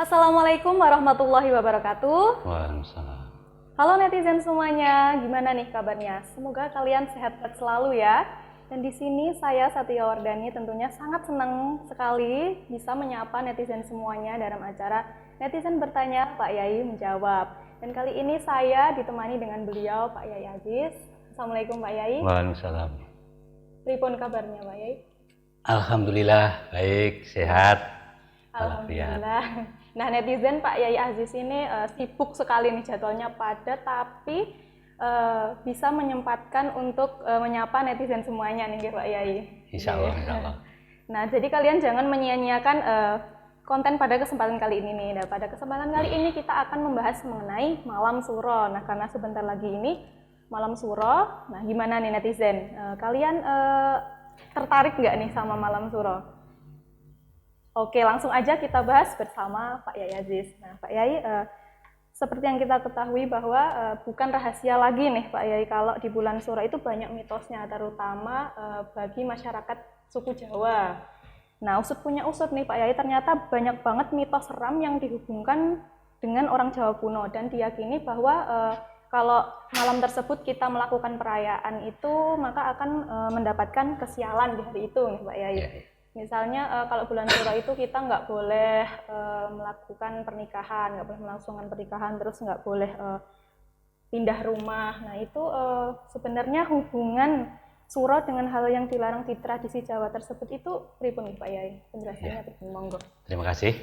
Assalamualaikum warahmatullahi wabarakatuh. Waalaikumsalam. Halo netizen semuanya, gimana nih kabarnya? Semoga kalian sehat-sehat selalu ya. Dan di sini saya Satya Wardani tentunya sangat senang sekali bisa menyapa netizen semuanya dalam acara Netizen Bertanya, Pak Yai Menjawab. Dan kali ini saya ditemani dengan beliau, Pak Yai Aziz. Assalamualaikum Pak Yai. Waalaikumsalam. Pripun kabarnya Pak Yai? Alhamdulillah baik, sehat. Alhamdulillah. Nah, netizen Pak Yai Aziz ini sibuk sekali nih jadwalnya padat, tapi bisa menyempatkan untuk menyapa netizen semuanya nih Pak Yai. Insya Allah, insya Allah. Nah, jadi kalian jangan menyia-nyiakan konten pada kesempatan kali ini nih. Nah, pada kesempatan kali ini kita akan membahas mengenai malam suro. Nah, karena sebentar lagi ini malam suro. Nah, gimana nih netizen? Kalian tertarik nggak nih sama malam suro? Oke, langsung aja kita bahas bersama Pak Yai Aziz. Nah, Pak Yai, seperti yang kita ketahui bahwa bukan rahasia lagi nih Pak Yai kalau di bulan Suro itu banyak mitosnya, terutama bagi masyarakat suku Jawa. Nah, usut punya usut nih Pak Yai, ternyata banyak banget mitos seram yang dihubungkan dengan orang Jawa kuno dan diyakini bahwa kalau malam tersebut kita melakukan perayaan itu maka akan mendapatkan kesialan di hari itu nih Pak Yai. Ya. Misalnya kalau bulan Suro itu kita nggak boleh melakukan pernikahan, nggak boleh melangsungkan pernikahan, terus nggak boleh pindah rumah. Nah itu sebenarnya hubungan Suro dengan hal yang dilarang di tradisi Jawa tersebut itu pripun nih Pak Yai? Penjelasannya pripun, monggo. Terima kasih.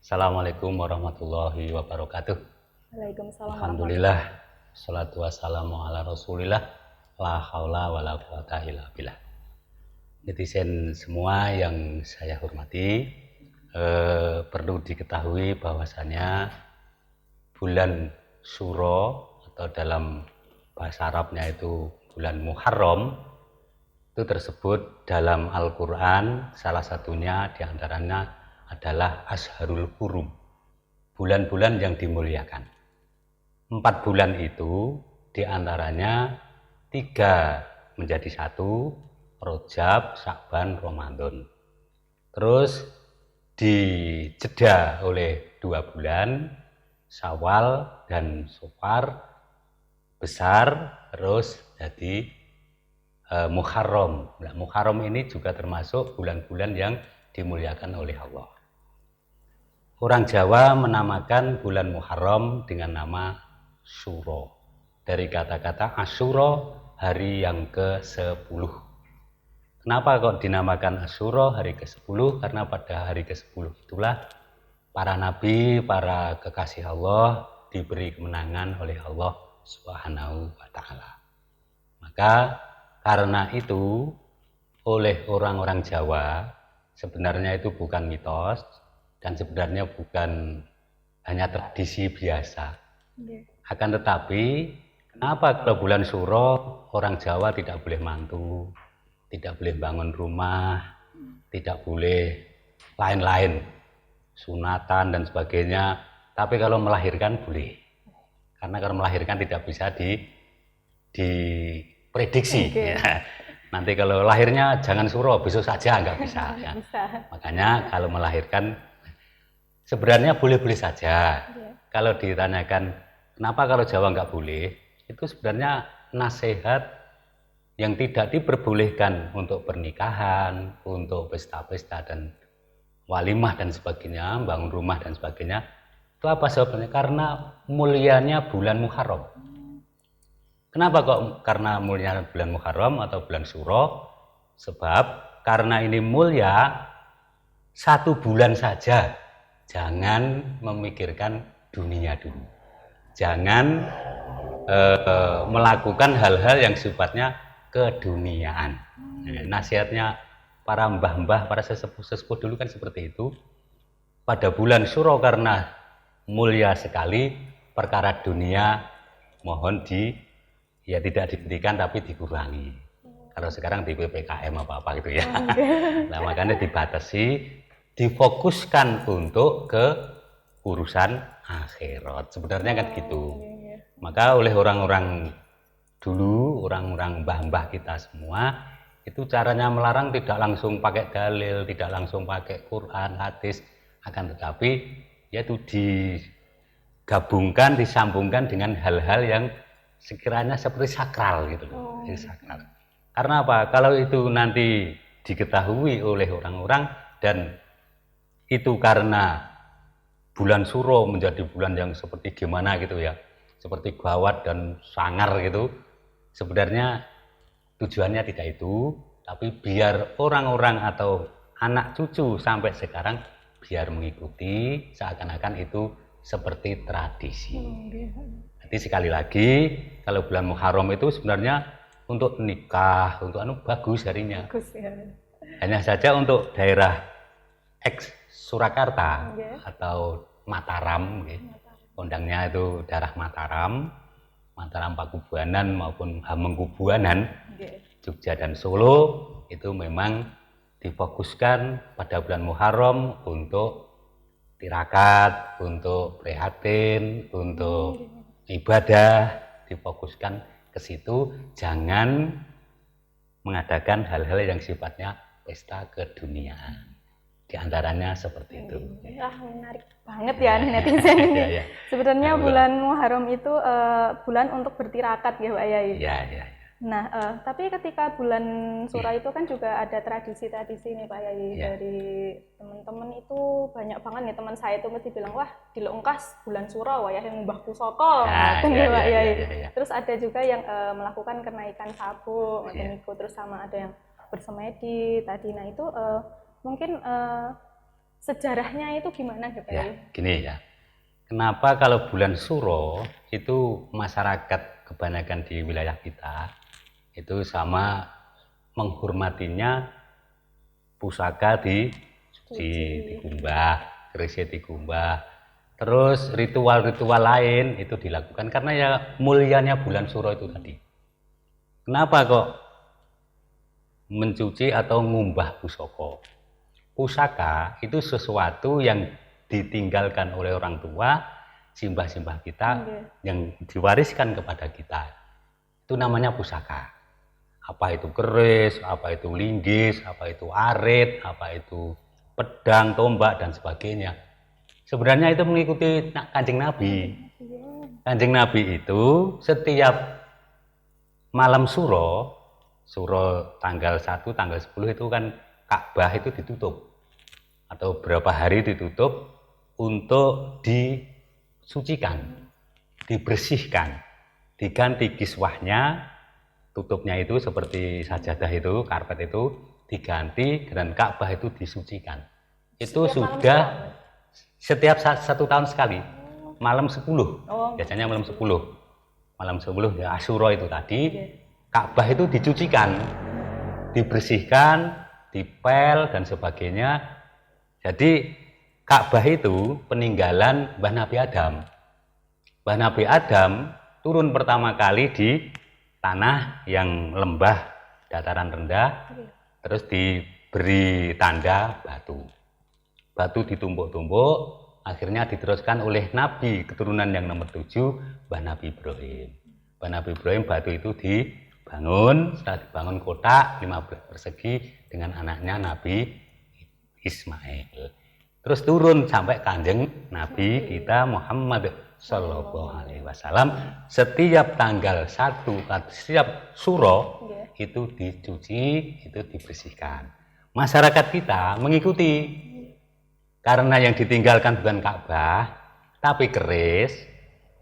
Assalamualaikum warahmatullahi wabarakatuh. Waalaikumsalam. Alhamdulillah. Salatu wassalamu ala rasulillah. La haula wa la quwata illa billah. Netizen semua yang saya hormati, perlu diketahui bahwasannya bulan Suro atau dalam bahasa Arabnya itu bulan Muharram itu tersebut dalam Al-Quran, salah satunya diantaranya adalah Ashharul Hurum, bulan-bulan yang dimuliakan. 4 bulan itu diantaranya 3 menjadi 1, Rajab, Sya'ban, Ramadan. Terus dijeda oleh 2 bulan, Syawal dan Safar besar, terus jadi Muharram. Nah, Muharram ini juga termasuk bulan-bulan yang dimuliakan oleh Allah. Orang Jawa menamakan bulan Muharram dengan nama Suro. Dari kata-kata Asyura, hari yang ke-10. Kenapa kok dinamakan Asyura hari ke-10? Karena pada hari ke-10 itulah para nabi, para kekasih Allah diberi kemenangan oleh Allah Subhanahu wa Ta'ala. Maka karena itu, oleh orang-orang Jawa, sebenarnya itu bukan mitos dan sebenarnya bukan hanya tradisi biasa. Akan tetapi, kenapa kalau bulan Suro orang Jawa tidak boleh mantu, tidak boleh bangun rumah, tidak boleh lain-lain, sunatan dan sebagainya. Tapi kalau melahirkan boleh, karena kalau melahirkan tidak bisa diprediksi. Ya. Nanti kalau lahirnya jangan Suro, besok saja nggak bisa. Ya. Makanya kalau melahirkan sebenarnya boleh-boleh saja. Kalau ditanyakan kenapa kalau Jawa nggak boleh, itu sebenarnya nasihat yang tidak diperbolehkan untuk pernikahan, untuk pesta-pesta dan walimah dan sebagainya, bangun rumah dan sebagainya. Itu apa sebabnya? Karena mulianya bulan Muharram. Kenapa kok karena mulianya bulan Muharram atau bulan Suro? Sebab karena ini mulia, 1 bulan saja. Jangan memikirkan dunia dulu. Jangan melakukan hal-hal yang sifatnya keduniaan. Nasihatnya para mbah-mbah, para sesepuh-sesepuh dulu kan seperti itu. Pada bulan Suro karena mulia sekali, perkara dunia mohon tidak dihentikan tapi dikurangi. Kalau sekarang di PPKM apa-apa gitu ya. Nah, makanya dibatasi, difokuskan untuk ke urusan akhirat. Sebenarnya kan gitu. Maka oleh orang-orang dulu, orang-orang mbah-mbah kita semua, itu caranya melarang tidak langsung pakai dalil, tidak langsung pakai Quran, hadis, akan tetapi yaitu digabungkan, disambungkan dengan hal-hal yang sekiranya seperti sakral gitu loh. Sakral. Karena apa? Kalau itu nanti diketahui oleh orang-orang dan itu karena bulan Suro menjadi bulan yang seperti gimana gitu ya, seperti gawat dan sangar gitu. Sebenarnya tujuannya tidak itu, tapi biar orang-orang atau anak cucu sampai sekarang biar mengikuti seakan-akan itu seperti tradisi. Jadi sekali lagi, kalau bulan Muharram itu sebenarnya untuk nikah, untuk bagus harinya. Bagus ya. Hanya saja untuk daerah ex Surakarta atau Mataram, kondangnya itu daerah Mataram, Mataram Pakubuanan maupun Hamengkubuanan, Jogja dan Solo itu memang difokuskan pada bulan Muharram untuk tirakat, untuk prihatin, untuk ibadah, difokuskan ke situ, jangan mengadakan hal-hal yang sifatnya pesta keduniaan. Di antaranya seperti itu. Menarik banget ya netizen ini. Sebenarnya bulan Muharram itu bulan untuk bertirakat ya Pak Yai. Iya. Nah, tapi ketika bulan Suro itu kan juga ada tradisi-tradisi nih Pak Yai. Dari teman-teman itu banyak banget nih, teman saya itu mesti bilang, wah dilengkas bulan Suro wayah yang ngubah pusaka. Pak Yai. Terus ada juga yang melakukan kenaikan sabuk, terus sama ada yang bersemedi tadi. Nah itu mungkin sejarahnya itu gimana gitu ya? Gini ya, kenapa kalau bulan Suro itu masyarakat kebanyakan di wilayah kita itu sama menghormatinya pusaka dikumbah, kerisnya dikumbah, terus ritual-ritual lain itu dilakukan karena ya mulianya bulan Suro itu tadi. Kenapa kok mencuci atau ngumbah pusaka? Pusaka itu sesuatu yang ditinggalkan oleh orang tua, simbah-simbah kita yang diwariskan kepada kita. Itu namanya pusaka. Apa itu keris, apa itu linggis, apa itu arit, apa itu pedang, tombak dan sebagainya. Sebenarnya itu mengikuti Kanjeng Nabi. Kanjeng Nabi itu setiap malam Suro tanggal 1, tanggal 10 itu kan Ka'bah itu ditutup atau berapa hari ditutup untuk disucikan, dibersihkan, diganti kiswahnya, tutupnya itu seperti sajadah itu, karpet itu diganti dan Ka'bah itu disucikan. Itu sudah setiap 1 tahun sekali, malam 10, biasanya malam 10 ya Asyura itu tadi, Ka'bah itu dicucikan, dibersihkan, dipel dan sebagainya. Jadi Ka'bah itu peninggalan Mbah Nabi Adam. Mbah Nabi Adam turun pertama kali di tanah yang lembah, dataran rendah, terus diberi tanda batu. Batu ditumpuk-tumpuk, akhirnya diteruskan oleh Nabi keturunan yang nomor 7, Mbah Nabi Ibrahim. Mbah Nabi Ibrahim batu itu dibangun, setelah dibangun kotak 15 persegi dengan anaknya Nabi Ismail. Terus turun sampai Kanjeng Nabi kita Muhammad Sallallahu Alaihi Wasallam. Setiap tanggal 1, setiap Suro itu dicuci, itu dibersihkan. Masyarakat kita mengikuti, karena yang ditinggalkan bukan Ka'bah, tapi keris,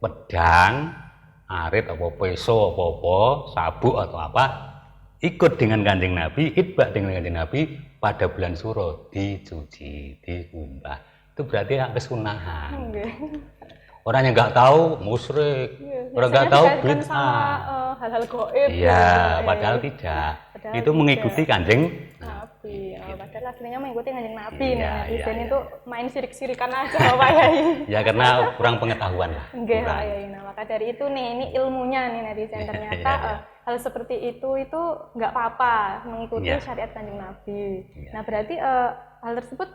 pedang, arit, apa peso, apa sabuk atau apa, ikut dengan Kanjeng Nabi, itbak dengan Kanjeng Nabi pada bulan Suro dicuci, dikumbah. Itu berarti kesunahan. Orang yang nggak tahu musyrik, orang nggak tahu bid'ah. Hal-hal gaib. Iya, padahal tidak. Itu mengikuti Kanjeng Nabi. Padahal aslinya mengikuti Kanjeng Nabi. Netizen itu main sirik-sirikan aja Pak Yai. Ya karena kurang pengetahuan lah. Nah, maka dari itu nih, ini ilmunya nih netizen, ternyata hal seperti itu nggak apa-apa mengikuti syariat Kanjeng Nabi. Nah berarti hal tersebut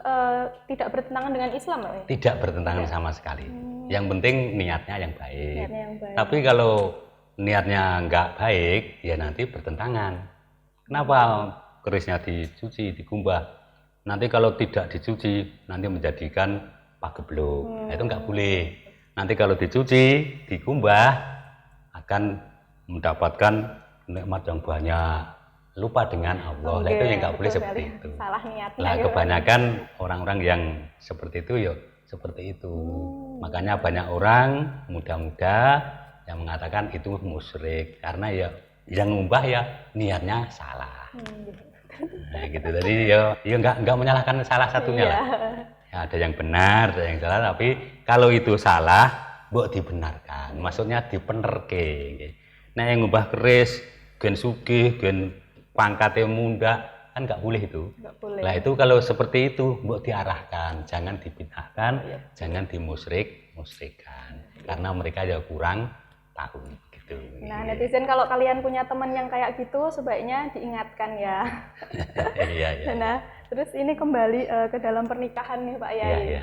tidak bertentangan dengan Islam, Pak? Tidak bertentangan sama sekali. Yang penting niatnya yang baik. Tapi kalau niatnya nggak baik, ya nanti bertentangan. Kenapa kerisnya dicuci, dikumbah? Nanti kalau tidak dicuci, nanti menjadikan pagebluk. Nah, itu nggak boleh. Nanti kalau dicuci, dikumbah, akan mendapatkan nikmat yang banyak. Lupa dengan Allah. Nah, itu yang nggak boleh seperti itu. Salah niatnya. Lah kebanyakan orang-orang yang seperti itu ya seperti itu. Makanya banyak orang muda-muda yang mengatakan itu musyrik karena ya yang ngumbah ya niatnya salah. Nah gitu. Jadi ya nggak menyalahkan salah satunya lah. Ya, ada yang benar, ada yang salah. Tapi kalau itu salah, mbok dibenarkan. Maksudnya dipenerke. Nah yang ngubah keris, gen sugih, gen pangkatnya munda, kan nggak boleh itu. Nggak boleh. Nah itu kalau seperti itu, mbok diarahkan, jangan dibid'ahkan, jangan dimusyrikkan, karena mereka ya kurang tahu gitu. Nah netizen kalau kalian punya teman yang kayak gitu, sebaiknya diingatkan ya. Iya. Nah terus ini kembali ke dalam pernikahan nih Pak Yai. Iya.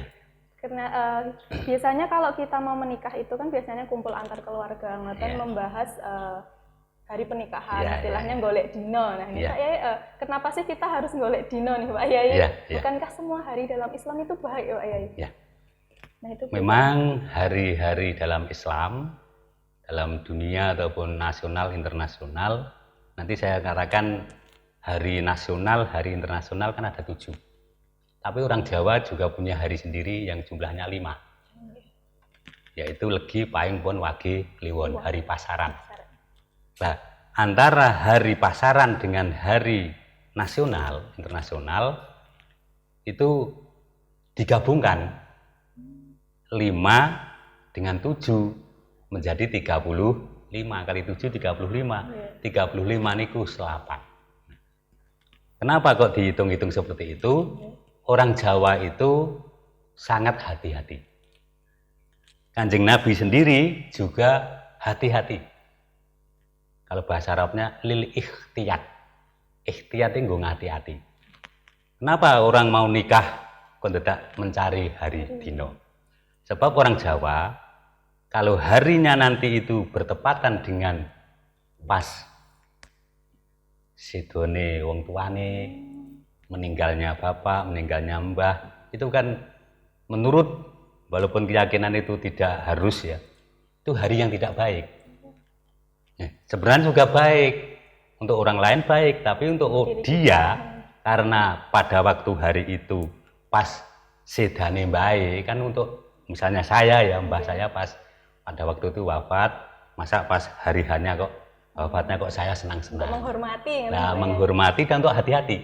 Karena biasanya kalau kita mau menikah itu kan biasanya kumpul antar keluarga, ngoten membahas hari pernikahan, istilahnya golek dino. Nah ini Pak Yai, kenapa sih kita harus golek dino nih Pak Yai? Bukankah semua hari dalam Islam itu baik Pak Yai? Ya. Nah, itu memang hari-hari dalam Islam, dalam dunia ataupun nasional, internasional, nanti saya katakan hari nasional, hari internasional kan ada 7. Tapi orang Jawa juga punya hari sendiri yang jumlahnya 5. Yaitu Legi, Pahing, Pon, Wage, Kliwon, hari pasaran. Nah, antara hari pasaran dengan hari nasional, internasional itu digabungkan 5 dengan 7 menjadi 35 kali 7 35. 35 niku 8. Kenapa kok dihitung-hitung seperti itu? Orang Jawa itu sangat hati-hati. Kanjeng Nabi sendiri juga hati-hati. Kalau bahasa Arabnya lil ikhtiyat. Ikhtiyat itu nggo ngati-hati. Kenapa orang mau nikah kok tidak mencari hari dino? Sebab orang Jawa kalau harinya nanti itu bertepatan dengan pas sidone wong tuane, meninggalnya bapak, meninggalnya mbah, itu kan menurut walaupun keyakinan itu tidak harus ya, itu hari yang tidak baik. Sebenarnya juga baik, untuk orang lain baik, tapi untuk dia karena pada waktu hari itu pas sedane baik, kan untuk misalnya saya ya, mbah saya pas pada waktu itu wafat, masa pas hari hanya kok wafatnya kok saya senang-senang. Menghormati. Nah, menghormati dan untuk hati-hati.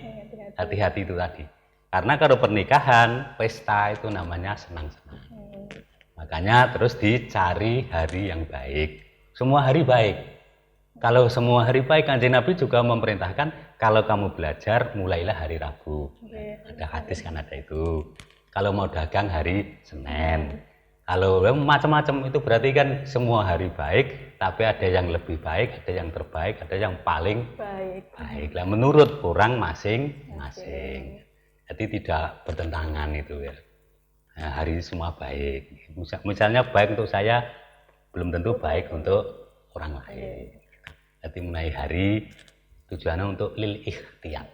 Hati-hati itu tadi. Karena kalau pernikahan, pesta itu namanya senang-senang. Makanya terus dicari hari yang baik. Semua hari baik. Kalau semua hari baik, Kanjeng Nabi juga memerintahkan kalau kamu belajar mulailah hari Rabu. Ada hadis kan ada itu. Kalau mau dagang hari Senin. Kalau macam-macam itu berarti kan semua hari baik, tapi ada yang lebih baik, ada yang terbaik, ada yang paling baik. Lah menurut orang masing-masing. Jadi tidak bertentangan itu ya. Nah, hari ini semua baik. Misalnya baik untuk saya, belum tentu baik untuk orang lain. Jadi mengenai hari tujuannya untuk lil ikhtiyat.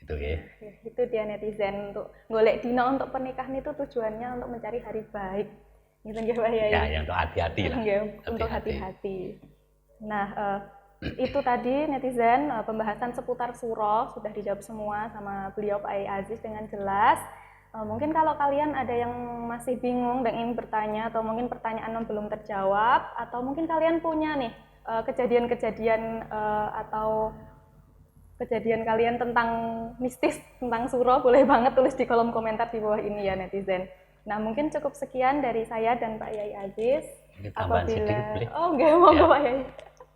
Gitu ya. Itu dia netizen, untuk golek dino untuk pernikahan itu tujuannya untuk mencari hari baik. Gitu ya Pak Yai. Ya, untuk hati-hati lah. Untuk hati-hati. Nah, itu tadi netizen pembahasan seputar suro sudah dijawab semua sama beliau Pak Yai Aziz dengan jelas. Mungkin kalau kalian ada yang masih bingung dan ingin bertanya atau mungkin pertanyaan yang belum terjawab, atau mungkin kalian punya nih kejadian-kejadian atau kejadian kalian tentang mistis, tentang suro, boleh banget tulis di kolom komentar di bawah ini ya netizen. Nah mungkin cukup sekian dari saya dan Pak Yai Aziz. Tambahan sedikit boleh? Oh enggak, monggo Pak Yai.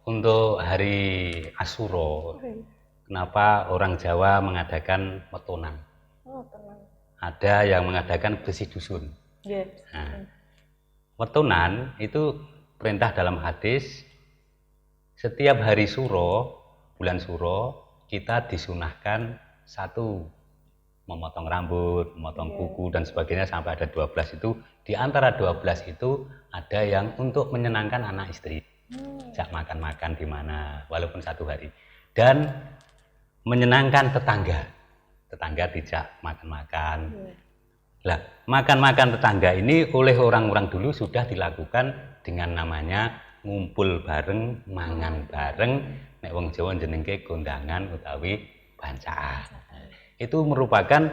Untuk hari Asyura, kenapa orang Jawa mengadakan metonan? Oh tenang. Ada yang mengadakan bersih dusun. Nah, metonan itu perintah dalam hadis. Setiap hari suro, bulan suro, kita disunahkan 1 memotong rambut, memotong kuku dan sebagainya sampai ada 12 itu. Di antara 12 itu ada yang untuk menyenangkan anak istri. Jak makan-makan di mana, walaupun 1 hari. Dan menyenangkan tetangga. Tetangga dijak makan-makan. Lah, makan-makan tetangga ini oleh orang-orang dulu sudah dilakukan dengan namanya ngumpul bareng, mangan bareng, nek wong Jawa jenenge kondangan utawi bancaan. Itu merupakan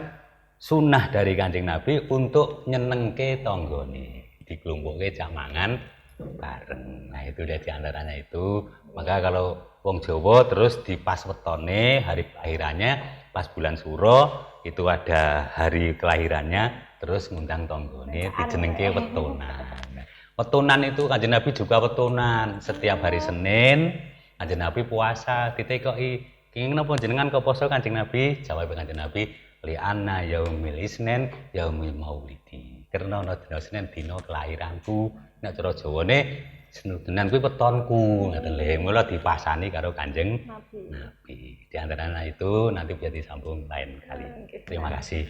sunnah dari Kanjeng Nabi untuk nyenengke tonggone, dikelompokke cak mangan bareng. Nah, itu dari antaranya itu. Maka kalau wong Jawa terus di pas wetone hari kelahirannya, pas bulan Suro itu ada hari kelahirannya, terus ngundang tonggone dijenengke wetonan. Wetonan itu Kanjeng Nabi juga wetonan setiap hari Senin. Kanjeng Nabi puasa, ditekoki, "Kenging napa jenengan kok poso Kanjeng Nabi?" Jawab Kanjeng Nabi, "Li anna yaumil isnin yaumil maulidi." Karena ana dina Senin dina kelahiranku. Nek cara Jawane senudunan kuwi wetonku, ngoten lho. Mula dipasani karo Kanjeng Nabi. Di antaranya itu nanti bisa disambung lain kali. Terima kasih.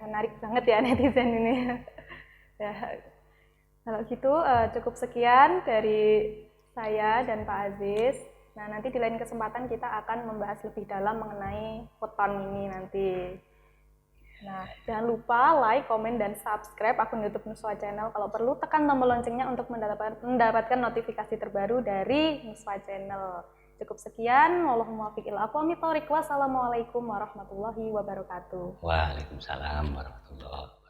Menarik banget ya netizen ini. Ya, kalau gitu cukup sekian dari saya dan Pak Aziz. Nah, nanti di lain kesempatan kita akan membahas lebih dalam mengenai weton ini nanti. Nah, jangan lupa like, komen, dan subscribe akun YouTube Nuswa Channel. Kalau perlu tekan tombol loncengnya untuk mendapatkan notifikasi terbaru dari Nuswa Channel. Cukup sekian. Wallahumma muwaffiq ila aqwamit thoriq. Wassalamualaikum warahmatullahi wabarakatuh. Waalaikumsalam warahmatullahi wabarakatuh.